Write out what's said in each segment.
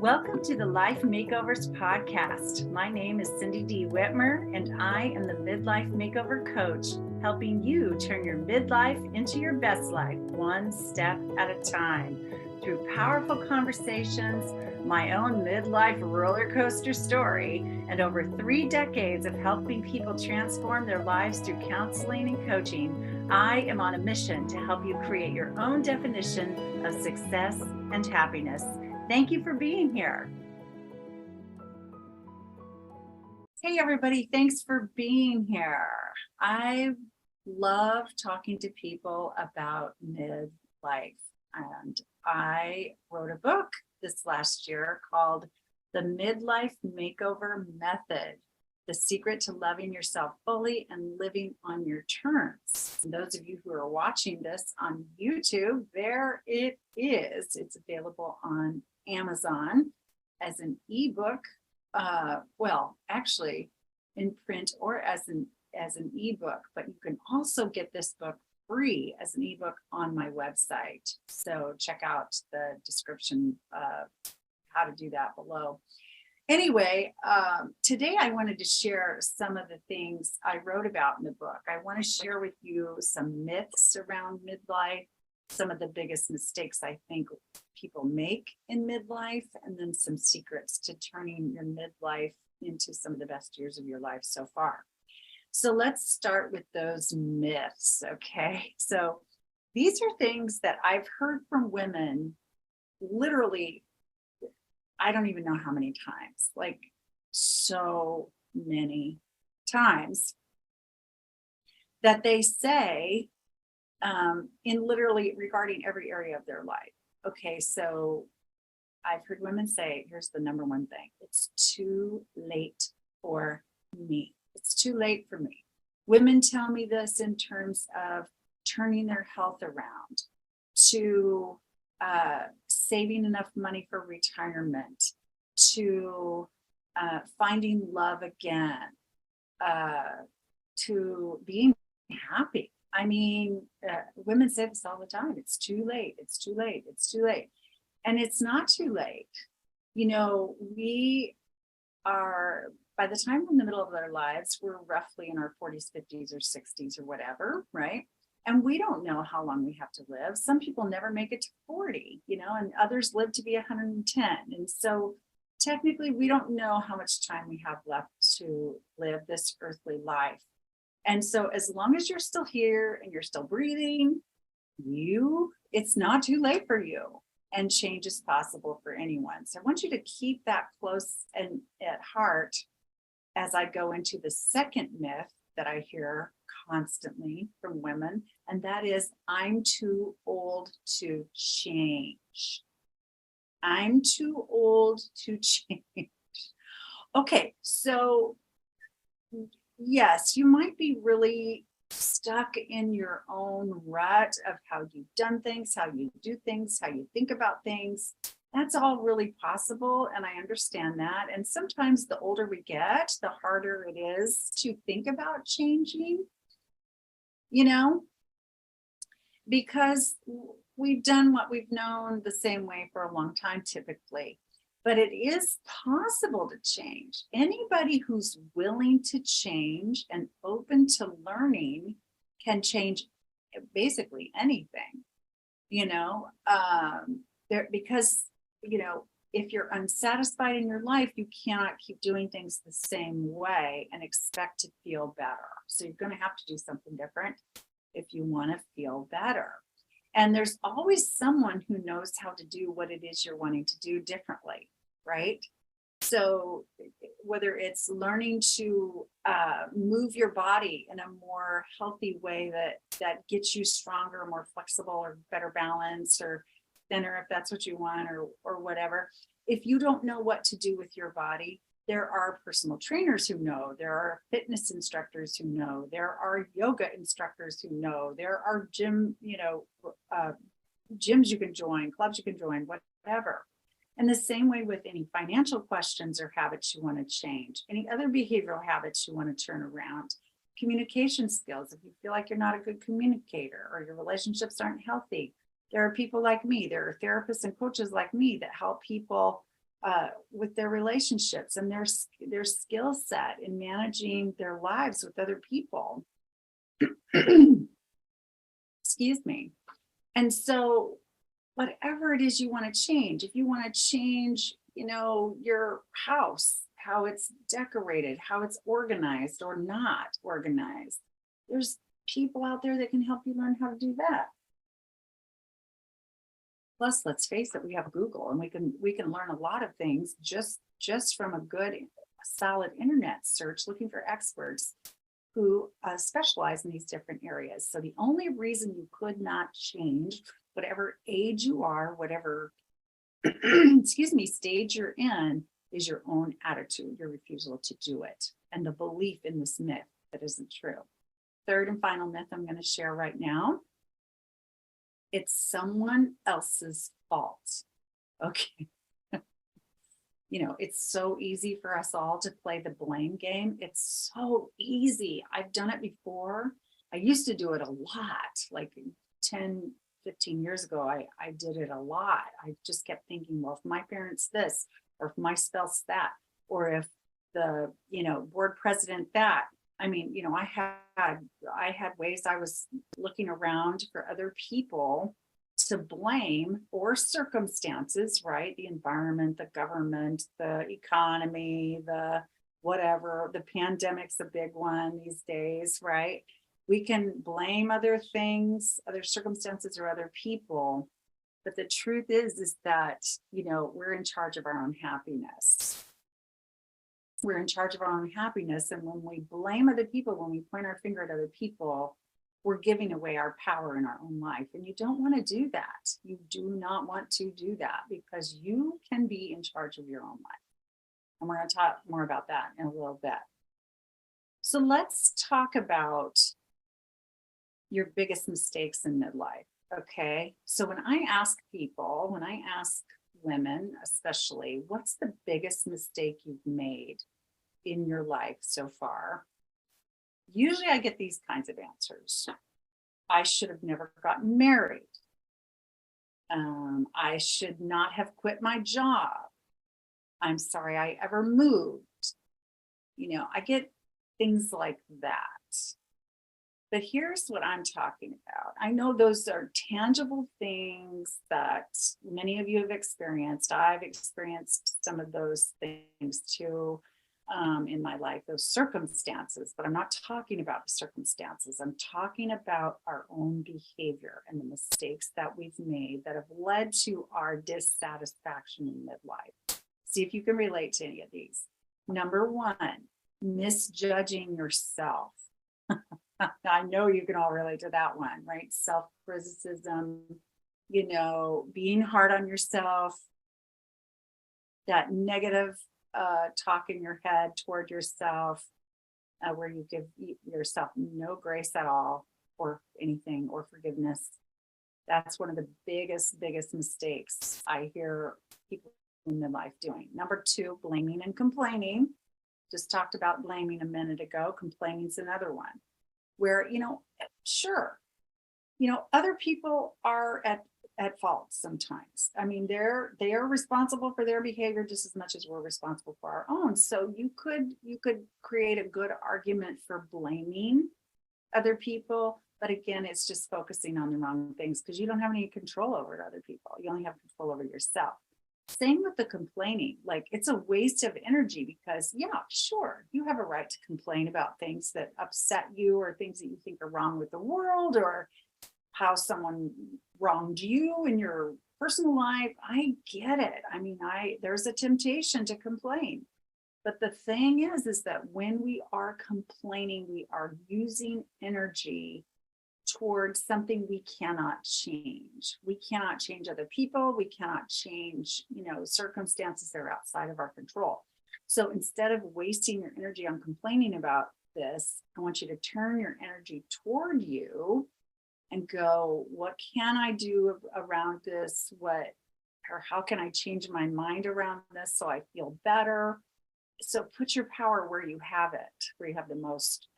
Welcome to the Life Makeovers podcast. My name is Cindy D. Whitmer, and I am the Midlife Makeover Coach, helping you turn your midlife into your best life, one step at a time. Through powerful conversations, my own midlife roller coaster story, and over 3 decades of helping people transform their lives through counseling and coaching, I am on a mission to help you create your own definition of success and happiness. Thank you for being here. Hey, everybody. Thanks for being here. I love talking to people about midlife. And I wrote a book this last year called The Midlife Makeover Method, The Secret to Loving Yourself Fully and Living on Your Terms. And those of you who are watching this on YouTube, there it is. It's available on Amazon as an ebook, actually in print or as an ebook, but you can also get this book free as an ebook on my website. So check out the description of how to do that below. Anyway, today I wanted to share some of the things I wrote about in the book. I want to share with you some myths around midlife, some of the biggest mistakes I think people make in midlife, and then some secrets to turning your midlife into some of the best years of your life so far. So let's start with those myths, okay? So these are things that I've heard from women literally, I don't even know how many times, like so many times, that they say in literally regarding every area of their life. Okay, so I've heard women say, here's the number one thing: it's too late for me. It's too late for me. Women tell me this in terms of turning their health around, to saving enough money for retirement, to finding love again, to being happy. I mean, women say this all the time. It's too late. It's too late. It's too late. And it's not too late. You know, we are, by the time we're in the middle of our lives, we're roughly in our 40s, 50s, or 60s, or whatever, right? And we don't know how long we have to live. Some people never make it to 40, and others live to be 110. And so technically, we don't know how much time we have left to live this earthly life. And so as long as you're still here and you're still breathing, it's not too late for you. And change is possible for anyone. So I want you to keep that close and at heart as I go into the second myth that I hear constantly from women, and that is, I'm too old to change. I'm too old to change. Okay, so yes, you might be really stuck in your own rut of how you've done things, how you do things, how you think about things. That's all really possible, and I understand that. And sometimes the older we get, the harder it is to think about changing, because we've done what we've known the same way for a long time typically. But it is possible to change. Anybody who's willing to change and open to learning can change basically anything, because, if you're unsatisfied in your life, you cannot keep doing things the same way and expect to feel better. So you're going to have to do something different if you want to feel better. And there's always someone who knows how to do what it is you're wanting to do differently. Right? So whether it's learning to move your body in a more healthy way that gets you stronger, more flexible, or better balance, or thinner if that's what you want, or whatever. If you don't know what to do with your body, there are personal trainers who know, there are fitness instructors who know, there are yoga instructors who know, there are gyms you can join, clubs you can join, whatever. And the same way with any financial questions or habits you want to change, any other behavioral habits you want to turn around, communication skills. If you feel like you're not a good communicator or your relationships aren't healthy, there are people like me, there are therapists and coaches like me that help people with their relationships and their skill set in managing their lives with other people. Excuse me. And so whatever it is you want to change, if you want to change, your house, how it's decorated, how it's organized or not organized, there's people out there that can help you learn how to do that. Plus, let's face it, we have Google, and we can learn a lot of things just from a good, solid internet search, looking for experts who specialize in these different areas. So the only reason you could not change, whatever age you are, whatever excuse me, stage you're in, is your own attitude, your refusal to do it, and the belief in this myth that isn't true. Third and final myth I'm going to share right now. It's someone else's fault. Okay. It's so easy for us all to play the blame game. It's so easy. I've done it before. I used to do it a lot, like 10, 15 years ago. I did it a lot. I just kept thinking, well, if my parents this, or if my spouse that, or if the, board president that. I mean, I had ways I was looking around for other people to blame, or circumstances, right? The environment, the government, the economy, the whatever, the pandemic's a big one these days, right? We can blame other things, other circumstances, or other people. But the truth is that, we're in charge of our own happiness. We're in charge of our own happiness. And when we blame other people, when we point our finger at other people, we're giving away our power in our own life. And you don't want to do that. You do not want to do that, because you can be in charge of your own life. And we're going to talk more about that in a little bit. So let's talk about your biggest mistakes in midlife. Okay. So when I ask women especially, what's the biggest mistake you've made in your life so far? Usually I get these kinds of answers. I should have never gotten married. I should not have quit my job. I'm sorry I ever moved. I get things like that. But here's what I'm talking about. I know those are tangible things that many of you have experienced. I've experienced some of those things too in my life, those circumstances, but I'm not talking about the circumstances. I'm talking about our own behavior and the mistakes that we've made that have led to our dissatisfaction in midlife. See if you can relate to any of these. Number one, misjudging yourself. I know you can all relate to that one, right? Self-criticism, being hard on yourself, that negative talk in your head toward yourself, where you give yourself no grace at all, or anything, or forgiveness. That's one of the biggest mistakes I hear people in midlife doing. Number two, blaming and complaining. Just talked about blaming a minute ago. Complaining is another one. Where, sure, other people are at fault sometimes. I mean, they are responsible for their behavior just as much as we're responsible for our own. So you could create a good argument for blaming other people, but again, it's just focusing on the wrong things, because you don't have any control over other people. You only have control over yourself. Same with the complaining. Like, it's a waste of energy, because sure, you have a right to complain about things that upset you, or things that you think are wrong with the world, or how someone wronged you in your personal life. I get it. I mean, there's a temptation to complain. But the thing is that when we are complaining, we are using energy towards something we cannot change. We cannot change other people. We cannot change, circumstances that are outside of our control. So instead of wasting your energy on complaining about this, I want you to turn your energy toward you and go, what can I do around this? Or how can I change my mind around this so I feel better? So put your power where you have it, where you have the most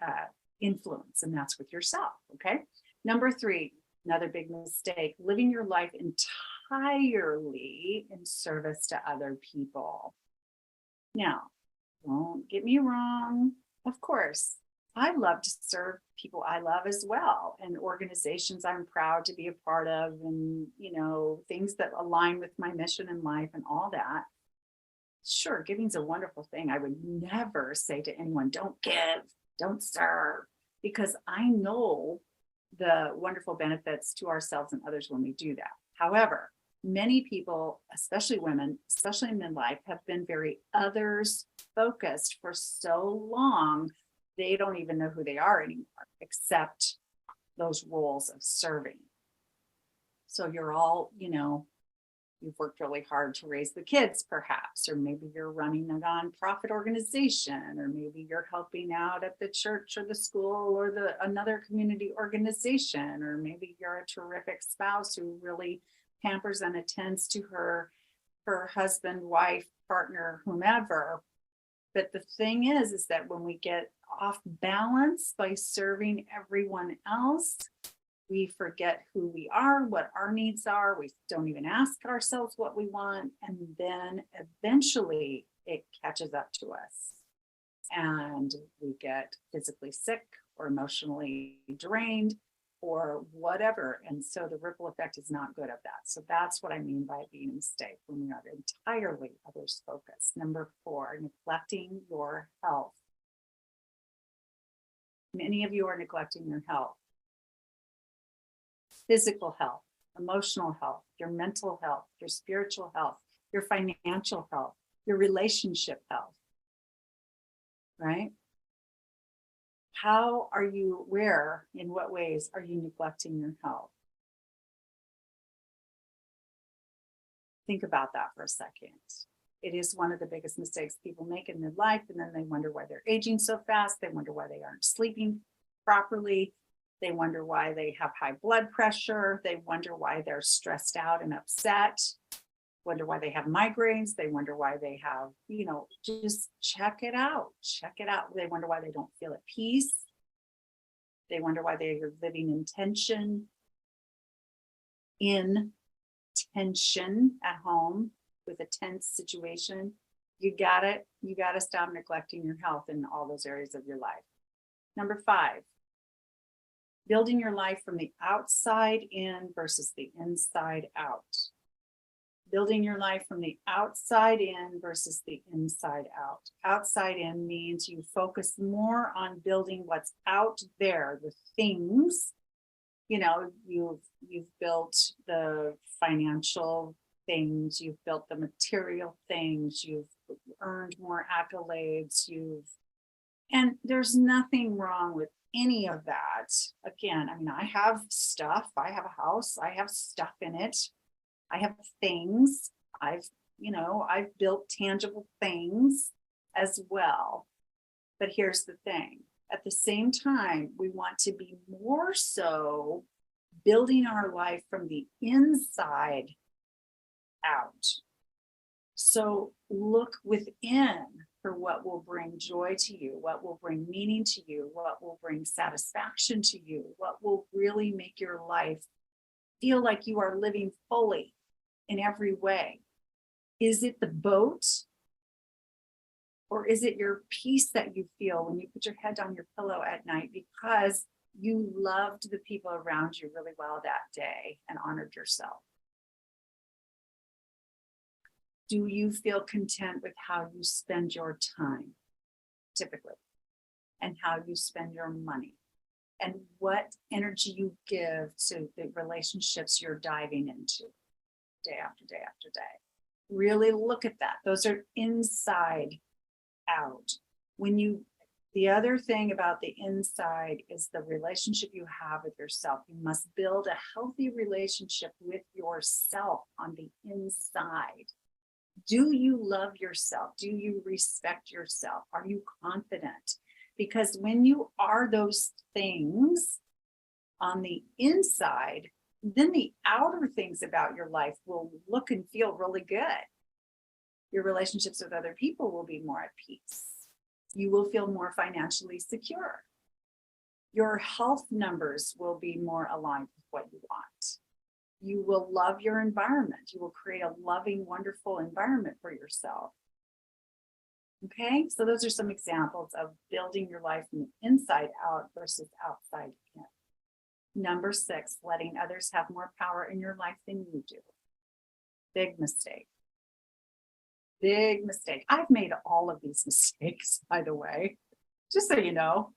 influence, and that's with yourself. Okay. Number three, another big mistake, living your life entirely in service to other people. Now, don't get me wrong. Of course, I love to serve people I love as well, and organizations I'm proud to be a part of, and, things that align with my mission in life and all that. Sure, giving's a wonderful thing. I would never say to anyone, don't give, don't serve, because I know the wonderful benefits to ourselves and others when we do that. However, many people, especially women, especially in midlife, have been very others focused for so long, they don't even know who they are anymore, except those roles of serving. So you're all, you've worked really hard to raise the kids, perhaps, or maybe you're running a nonprofit organization, or maybe you're helping out at the church or the school or another community organization, or maybe you're a terrific spouse who really pampers and attends to her husband, wife, partner, whomever. But the thing is that when we get off balance by serving everyone else, we forget who we are, what our needs are. We don't even ask ourselves what we want. And then eventually it catches up to us and we get physically sick or emotionally drained or whatever. And so the ripple effect is not good of that. So that's what I mean by it being a mistake when we are entirely others focused. Number 4, neglecting your health. Many of you are neglecting your health. Physical health, emotional health, your mental health, your spiritual health, your financial health, your relationship health, right? In what ways are you neglecting your health? Think about that for a second. It is one of the biggest mistakes people make in their life, and then they wonder why they're aging so fast. They wonder why they aren't sleeping properly. They wonder why they have high blood pressure. They wonder why they're stressed out and upset. Wonder why they have migraines. They wonder why they have, just check it out. Check it out. They wonder why they don't feel at peace. They wonder why they're living in tension at home with a tense situation. You gotta stop neglecting your health in all those areas of your life. Number 5, building your life from the outside in versus the inside out. Building your life from the outside in versus the inside out. Outside in means you focus more on building what's out there, the things. You've built the financial things, you've built the material things, you've earned more accolades, and there's nothing wrong with any of that. Again, I have stuff, I have a house, I have stuff in it, I have things, I've built tangible things as well. But here's the thing. At the same time, we want to be more so building our life from the inside out. So look within for what will bring joy to you, what will bring meaning to you, what will bring satisfaction to you, what will really make your life feel like you are living fully in every way. Is it the boat? Or is it your peace that you feel when you put your head on your pillow at night because you loved the people around you really well that day and honored yourself? Do you feel content with how you spend your time, typically, and how you spend your money, and what energy you give to the relationships you're diving into day after day after day? Really look at that. Those are inside out. The other thing about the inside is the relationship you have with yourself. You must build a healthy relationship with yourself on the inside. Do you love yourself? Do you respect yourself? Are you confident? Because when you are those things on the inside, then the outer things about your life will look and feel really good. Your relationships with other people will be more at peace. You will feel more financially secure. Your health numbers will be more aligned with what you want. You will love your environment. You will create a loving, wonderful environment for yourself. Okay, so those are some examples of building your life from the inside out versus outside in. Number 6, letting others have more power in your life than you do. Big mistake. Big mistake. I've made all of these mistakes, by the way, just so you know,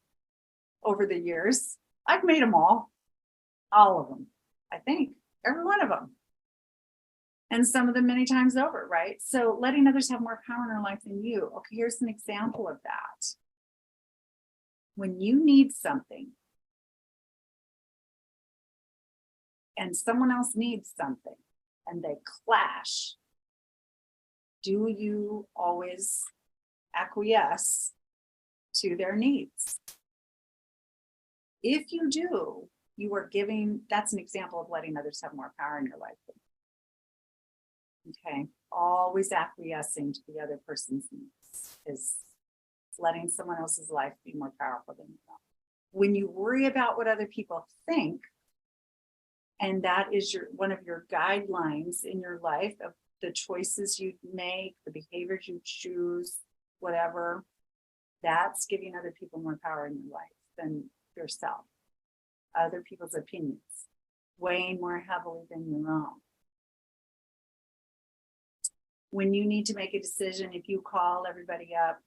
over the years. I've made them all of them, I think, every one of them. And some of them many times over, right? So letting others have more power in their life than you. Okay, here's an example of that. When you need something and someone else needs something and they clash, do you always acquiesce to their needs? If you do, you are giving, that's an example of letting others have more power in your life. Okay, always acquiescing to the other person's needs is letting someone else's life be more powerful than you. When you worry about what other people think, and that is one of your guidelines in your life of the choices you make, the behaviors you choose, whatever, that's giving other people more power in your life than yourself. Other people's opinions, weighing more heavily than your own. When you need to make a decision, if you call everybody up,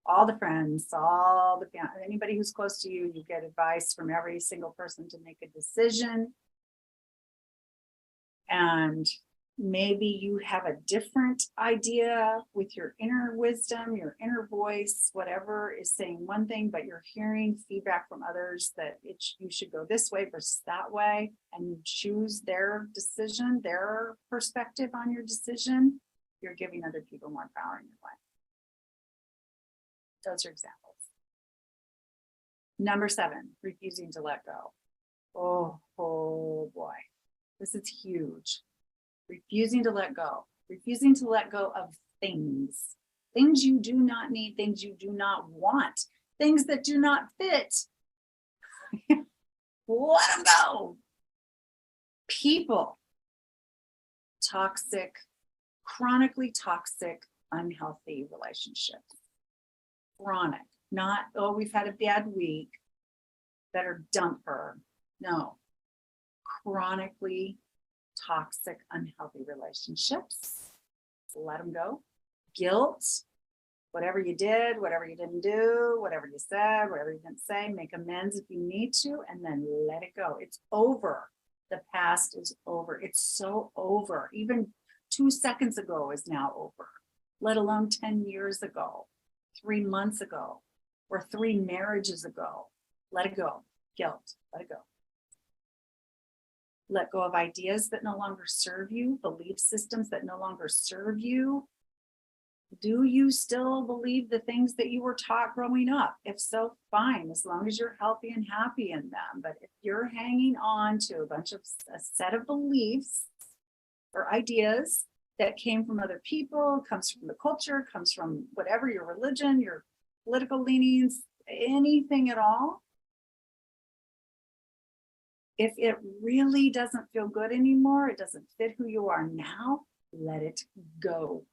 all the friends, all the family, anybody who's close to you, you get advice from every single person to make a decision. And maybe you have a different idea with your inner wisdom, your inner voice, whatever is saying one thing, but you're hearing feedback from others that you should go this way versus that way, and you choose their decision, their perspective on your decision. You're giving other people more power in your life. Those are examples. Number 7, refusing to let go. Oh boy, this is huge. Refusing to let go. Refusing to let go of things. Things you do not need, things you do not want, things that do not fit. Let them go. People. Toxic, chronically toxic, unhealthy relationships. Chronic, not, oh, we've had a bad week, better dump her. No, chronically toxic, unhealthy relationships. Let them go. Guilt, whatever you did, whatever you didn't do, whatever you said, whatever you didn't say, make amends if you need to, and then let it go. It's over. The past is over. It's so over. Even 2 seconds ago is now over, let alone 10 years ago, 3 months ago, or 3 marriages ago. Let it go. Guilt, let it go. Let go of ideas that no longer serve you, belief systems that no longer serve you. Do you still believe the things that you were taught growing up? If so, fine, as long as you're healthy and happy in them. But if you're hanging on to a set of beliefs or ideas that came from other people, comes from the culture, comes from whatever, your religion, your political leanings, anything at all, if it really doesn't feel good anymore, it doesn't fit who you are now, let it go.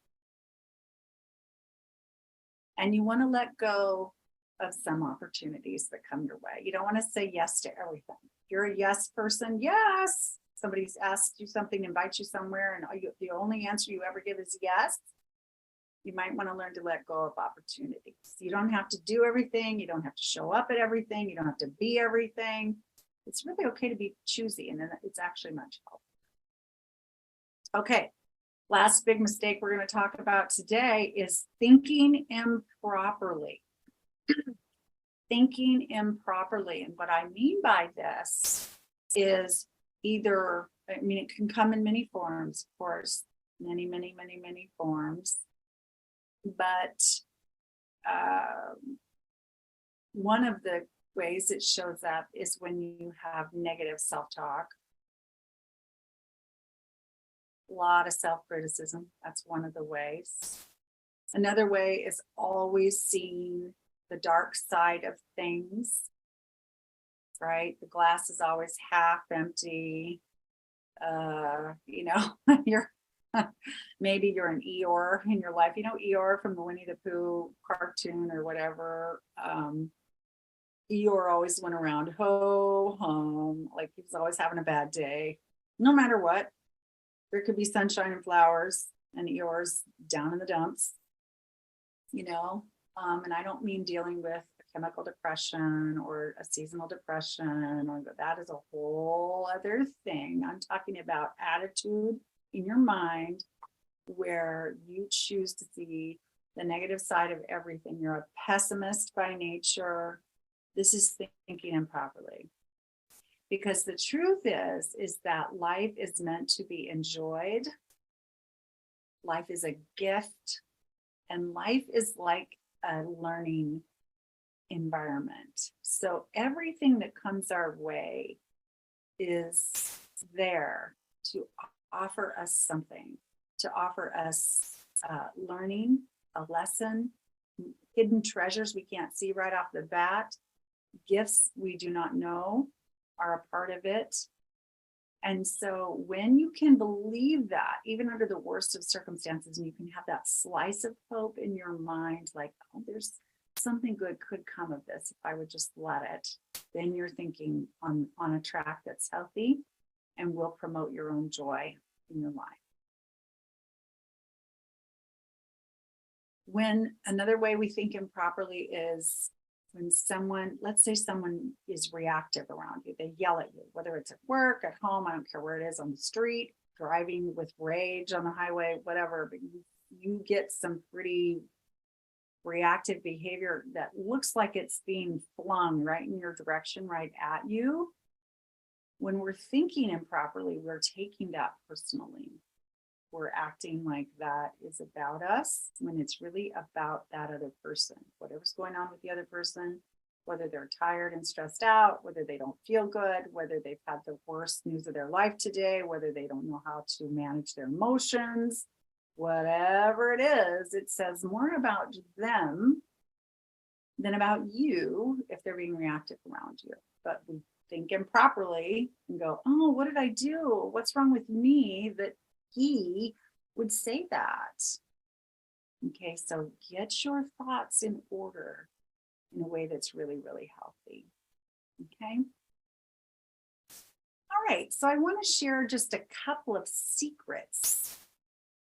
And you want to let go of some opportunities that come your way. You don't want to say yes to everything. If you're a yes person, yes. Somebody's asked you something, invites you somewhere, and the only answer you ever give is yes. You might want to learn to let go of opportunities. You don't have to do everything. You don't have to show up at everything. You don't have to be everything. It's really okay to be choosy, and then it's actually much healthier. Okay, last big mistake we're going to talk about today is thinking improperly. Thinking improperly. And what I mean by this is either, it can come in many forms, of course, many forms. But one of the ways it shows up is when you have negative self-talk. A lot of self-criticism. That's one of the ways. Another way is always seeing the dark side of things, right? The glass is always half empty. you're maybe you're an Eeyore in your life, Eeyore from the Winnie the Pooh cartoon or whatever. Eeyore always went around ho hum, like he was always having a bad day, no matter what. There could be sunshine and flowers, and Eeyore's down in the dumps, you know. And I don't mean dealing with a chemical depression or a seasonal depression, or that is a whole other thing. I'm talking about attitude in your mind where you choose to see the negative side of everything. You're a pessimist by nature. This is thinking improperly. Because the truth is that life is meant to be enjoyed. Life is a gift, and life is like a learning environment. So everything that comes our way is there to offer us something, to offer us learning, a lesson, hidden treasures we can't see right off the bat, gifts we do not know are a part of it. And so when you can believe that, even under the worst of circumstances, and you can have that slice of hope in your mind, like, oh, there's something good could come of this if I would just let it, then you're thinking on a track that's healthy and will promote your own joy in your life. When another way we think improperly is when someone, let's say someone is reactive around you, they yell at you, whether it's at work, at home, I don't care where it is, on the street, driving with rage on the highway, whatever, but you get some pretty reactive behavior that looks like it's being flung right in your direction, right at you. When we're thinking improperly, we're taking that personally. We're acting like that is about us when it's really about that other person. Whatever's going on with the other person, whether they're tired and stressed out, whether they don't feel good, whether they've had the worst news of their life today, whether they don't know how to manage their emotions, whatever it is, it says more about them than about you if they're being reactive around you. But we think improperly and go, oh, what did I do? What's wrong with me that he would say that? Okay, so get your thoughts in order in a way that's really, really healthy. Okay. All right, so I want to share just a couple of secrets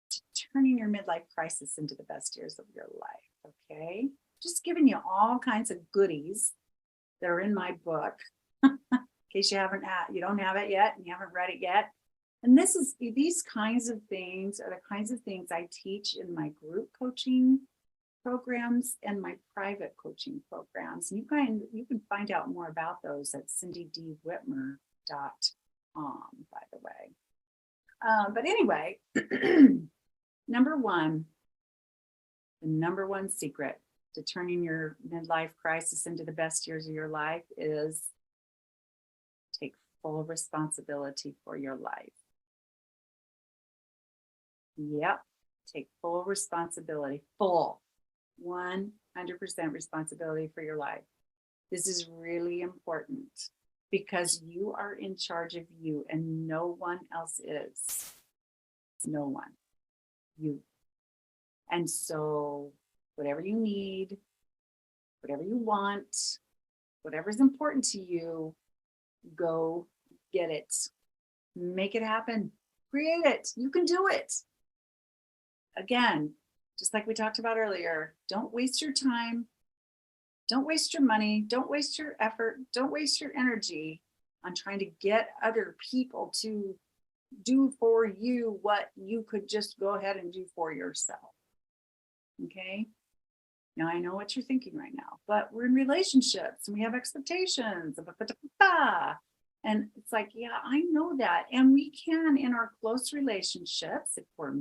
to turning your midlife crisis into the best years of your life. Okay, just giving you all kinds of goodies that are in my book. In case you don't have it yet and you haven't read it yet. And these kinds of things are the kinds of things I teach in my group coaching programs and my private coaching programs. And you can find out more about those at cindydwhitmer.com, by the way. But anyway, the number one secret to turning your midlife crisis into the best years of your life is take full responsibility for your life. Yep, take full responsibility, full 100% responsibility for your life. This is really important because you are in charge of you and no one else is. No one. You. And so whatever you need, whatever you want, whatever's important to you, go get it. Make it happen. Create it. You can do it. Again, just like we talked about earlier, don't waste your time. Don't waste your money. Don't waste your effort. Don't waste your energy on trying to get other people to do for you what you could just go ahead and do for yourself. Okay? Now, I know what you're thinking right now, but we're in relationships and we have expectations. And it's like, yeah, I know that. And we can, in our close relationships, if we're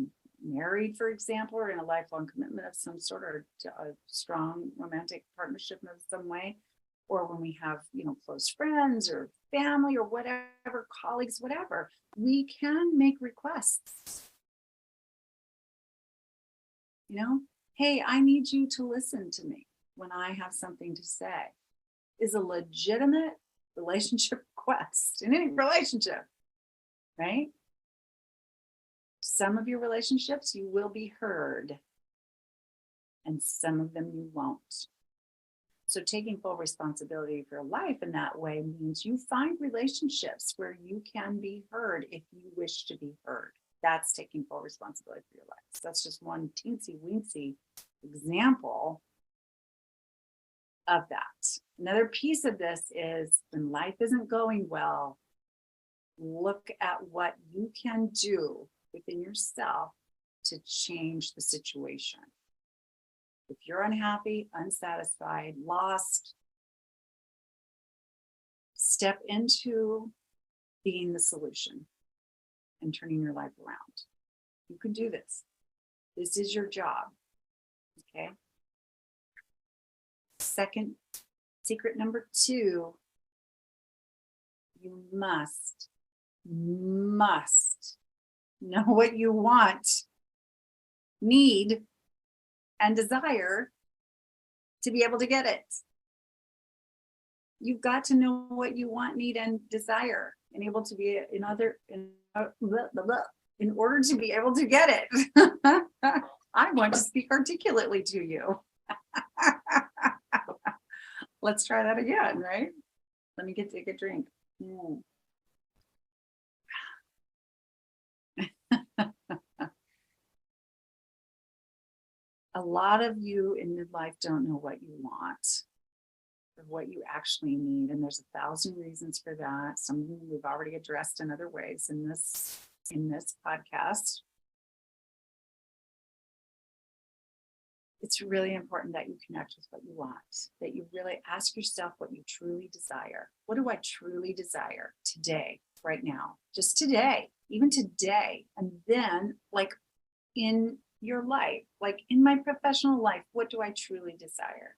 married, for example, or in a lifelong commitment of some sort, or a strong romantic partnership in some way, or when we have, close friends or family or whatever, colleagues, whatever, we can make requests. Hey, I need you to listen to me when I have something to say, is a legitimate relationship request in any relationship. right? Some of your relationships you will be heard, and some of them you won't. So taking full responsibility for your life in that way means you find relationships where you can be heard if you wish to be heard. That's taking full responsibility for your life. So that's just one teensy weensy example of that. Another piece of this is when life isn't going well, look at what you can do within yourself to change the situation. If you're unhappy, unsatisfied, lost, step into being the solution and turning your life around. You can do this. This is your job. Okay. Second, secret number 2, you must know what you want, need, and desire to be able to get it. You've got to know what you want, need, and desire, and able to be in order to be able to get it. I want to speak articulately to you. Let's try that again, right? Let me take a drink. A lot of you in midlife don't know what you want or what you actually need. And there's 1,000 reasons for that. Some of them we've already addressed in other ways in this podcast. It's really important that you connect with what you want, that you really ask yourself what you truly desire. What do I truly desire today, right now, just today, even today? And then like in your life, like in my professional life, what do I truly desire?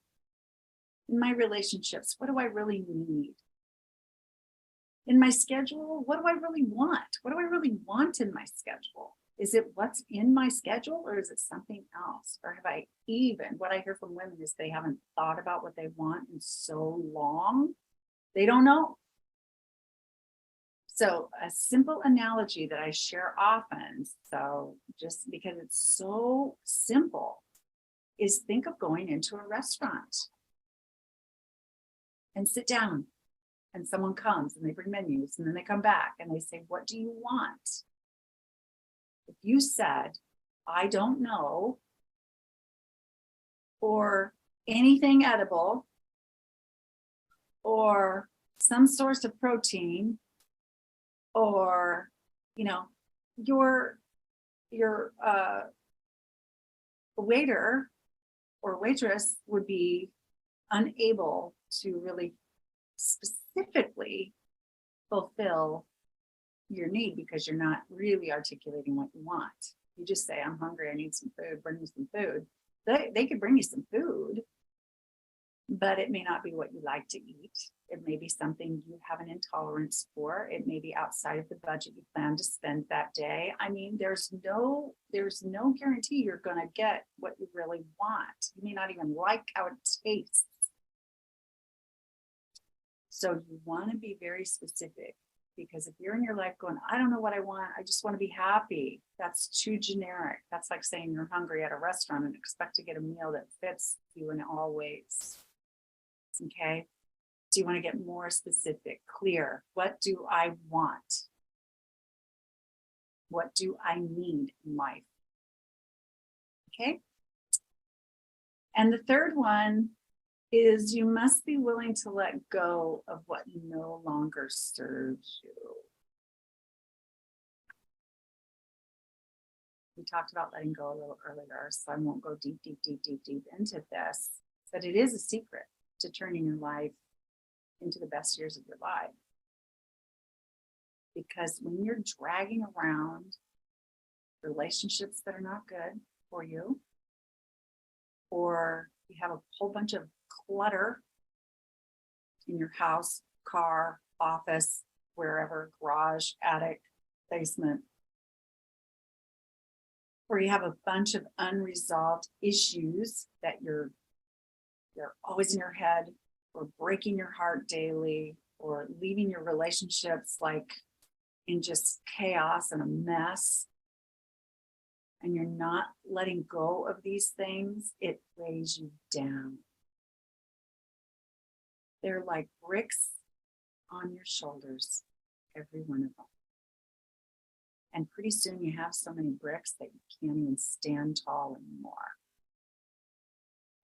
In my relationships, what do I really need? In my schedule, what do I really want? What do I really want in my schedule? Is it what's in my schedule, or is it something else? Or have I what I hear from women is they haven't thought about what they want in so long, they don't know. So a simple analogy that I share often, so just because it's so simple, is think of going into a restaurant and sit down, and someone comes and they bring menus, and then they come back and they say, what do you want? If you said, I don't know, or anything edible, or some source of protein, or, your waiter or waitress would be unable to really specifically fulfill your need because you're not really articulating what you want. You just say, I'm hungry, I need some food, bring me some food. They could bring you some food, but it may not be what you like to eat. It may be something you have an intolerance for. It may be outside of the budget you plan to spend that day. I mean, there's no guarantee you're going to get what you really want. You may not even like how it tastes. So you want to be very specific, because if you're in your life going, I don't know what I want, I just want to be happy, that's too generic. That's like saying you're hungry at a restaurant and expect to get a meal that fits you in all ways. Okay. So you want to get more specific, clear. What do I want? What do I need in life? Okay. And the third one is you must be willing to let go of what no longer serves you. We talked about letting go a little earlier, so I won't go deep into this, but it is a secret to turning your life into the best years of your life. Because when you're dragging around relationships that are not good for you, or you have a whole bunch of clutter in your house, car, office, wherever, garage, attic, basement, or you have a bunch of unresolved issues that you're always in your head, or breaking your heart daily, or leaving your relationships like, in just chaos and a mess, and you're not letting go of these things, it weighs you down. They're like bricks on your shoulders, every one of them. And pretty soon you have so many bricks that you can't even stand tall anymore.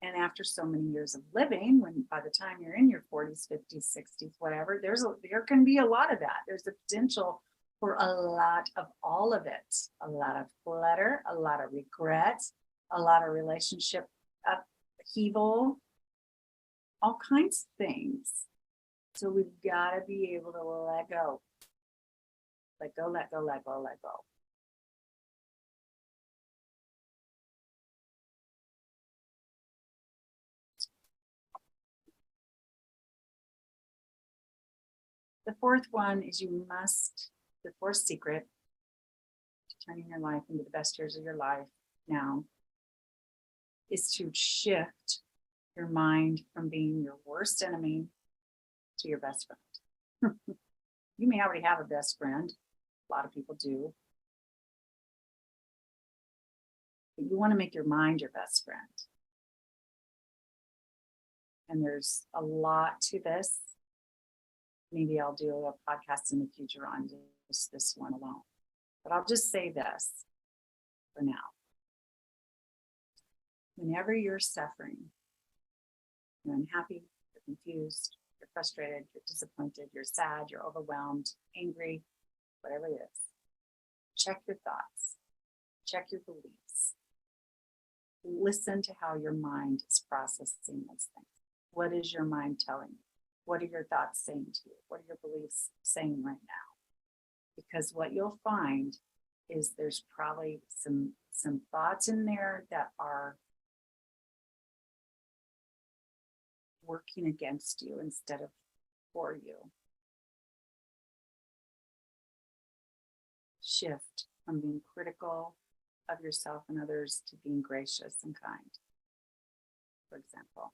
And after so many years of living, when by the time you're in your 40s, 50s, 60s, whatever, there can be a lot of that. There's the potential for a lot of all of it. A lot of clutter, a lot of regret, a lot of relationship upheaval, all kinds of things. So we've got to be able to let go. Let go, let go, let go, let go. The fourth one is the fourth secret to turning your life into the best years of your life now is to shift your mind from being your worst enemy to your best friend. You may already have a best friend. A lot of people do. But you want to make your mind your best friend. And there's a lot to this. Maybe I'll do a podcast in the future on just this one alone. But I'll just say this for now. Whenever you're suffering, you're unhappy, you're confused, you're frustrated, you're disappointed, you're sad, you're overwhelmed, angry, whatever it is, check your thoughts, check your beliefs. Listen to how your mind is processing those things. What is your mind telling you? What are your thoughts saying to you? What are your beliefs saying right now? Because what you'll find is there's probably some thoughts in there that are working against you instead of for you. Shift from being critical of yourself and others to being gracious and kind, for example.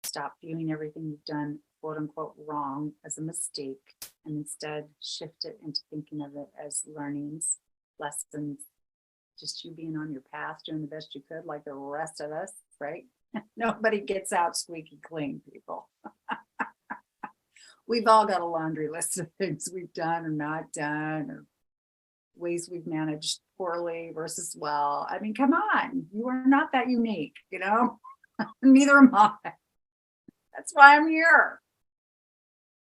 Stop viewing everything you've done, quote unquote, wrong as a mistake, and instead shift it into thinking of it as learnings, lessons, just you being on your path, doing the best you could, like the rest of us, right? Nobody gets out squeaky clean, people. We've all got a laundry list of things we've done or not done, or ways we've managed poorly versus well. I mean, come on, you are not that unique, you know? Neither am I. That's why I'm here.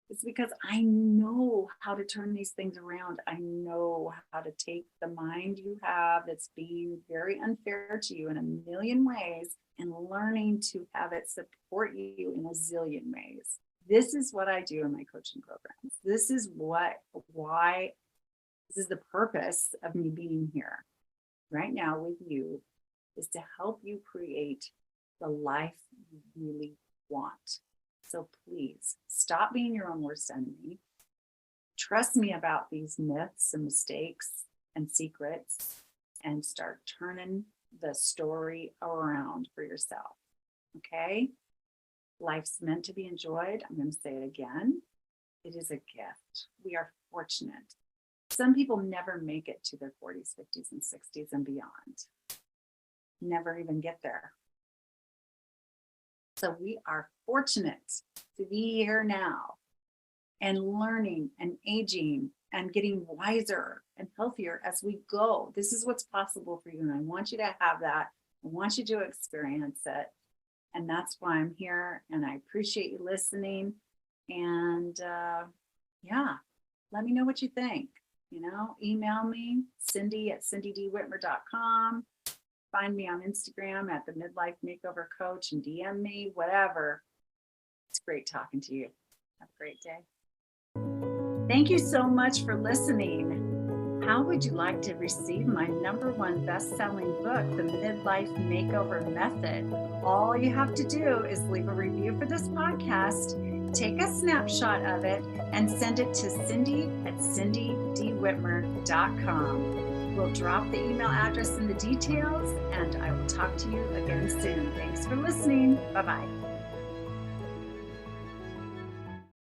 It's because I know how to turn these things around. I know how to take the mind you have that's being very unfair to you in a million ways and learning to have it support you in a zillion ways. This is what I do in my coaching programs. This is the purpose of me being here right now with you, is to help you create the life you really want. So please stop being your own worst enemy. Trust me about these myths and mistakes and secrets, and start turning the story around for yourself. Okay? Life's meant to be enjoyed. I'm going to say it again. It is a gift. We are fortunate. Some people never make it to their 40s, 50s, and 60s and beyond. Never even get there. So we are fortunate to be here now and learning and aging and getting wiser and healthier as we go. This is what's possible for you. And I want you to have that. I want you to experience it. And that's why I'm here. And I appreciate you listening. And let me know what you think. Email me, Cindy@cindydwhitmer.com. Find me on Instagram at the Midlife Makeover Coach and DM me, whatever. It's great talking to you. Have a great day. Thank you so much for listening. How would you like to receive my #1 best-selling book, The Midlife Makeover Method? All you have to do is leave a review for this podcast, take a snapshot of it, and send it to Cindy@cindydwhitmer.com. We'll drop the email address in the details, and I will talk to you again soon. Thanks for listening. Bye-bye.